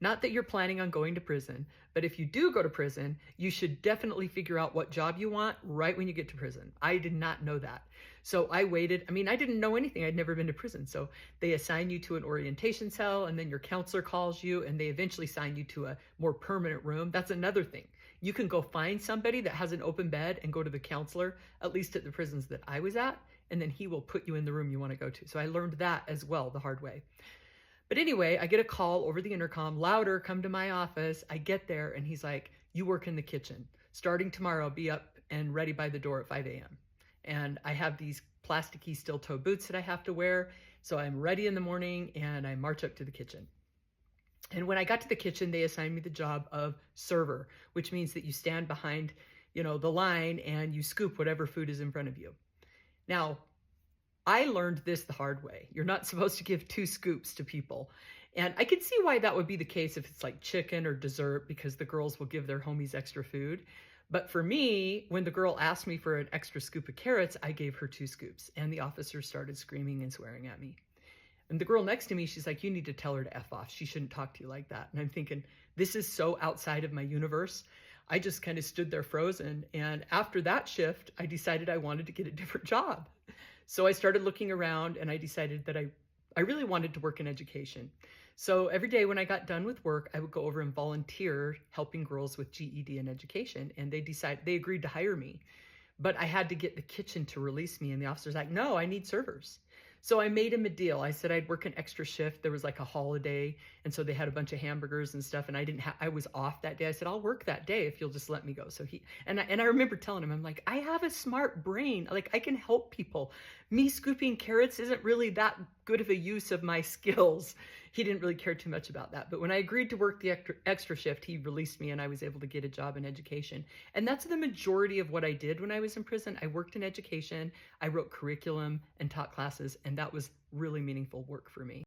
Not that you're planning on going to prison, but if you do go to prison, you should definitely figure out what job you want right when you get to prison. I did not know that. So I waited. I mean, I didn't know anything. I'd never been to prison. So they assign you to an orientation cell, and then your counselor calls you, and they eventually assign you to a more permanent room. That's another thing. You can go find somebody that has an open bed and go to the counselor, at least at the prisons that I was at, and then he will put you in the room you want to go to. So I learned that as well the hard way. But anyway, I get a call over the intercom, louder, come to my office. I get there and he's like, you work in the kitchen. Starting tomorrow, be up and ready by the door at 5 a.m. And I have these plasticky steel toe boots that I have to wear. So I'm ready in the morning and I march up to the kitchen. And when I got to the kitchen, they assigned me the job of server, which means that you stand behind, the line and you scoop whatever food is in front of you. Now, I learned this the hard way. You're not supposed to give 2 scoops to people. And I can see why that would be the case if it's like chicken or dessert, because the girls will give their homies extra food. But for me, when the girl asked me for an extra scoop of carrots, I gave her 2 scoops. And the officer started screaming and swearing at me. And the girl next to me, she's like, you need to tell her to F off. She shouldn't talk to you like that. And I'm thinking, this is so outside of my universe. I just kind of stood there frozen. And after that shift, I decided I wanted to get a different job. So I started looking around and I decided that I really wanted to work in education. So every day when I got done with work, I would go over and volunteer helping girls with GED and education. And they agreed to hire me, but I had to get the kitchen to release me. And the officer's like, no, I need servers. So I made him a deal. I said I'd work an extra shift. There was like a holiday. And so they had a bunch of hamburgers and stuff. And I was off that day. I said, I'll work that day if you'll just let me go. So I remember telling him, I'm like, I have a smart brain. Like I can help people. Me scooping carrots isn't really that good of a use of my skills. He didn't really care too much about that. But when I agreed to work the extra shift, he released me and I was able to get a job in education. And that's the majority of what I did when I was in prison. I worked in education. I wrote curriculum and taught classes, and that was really meaningful work for me.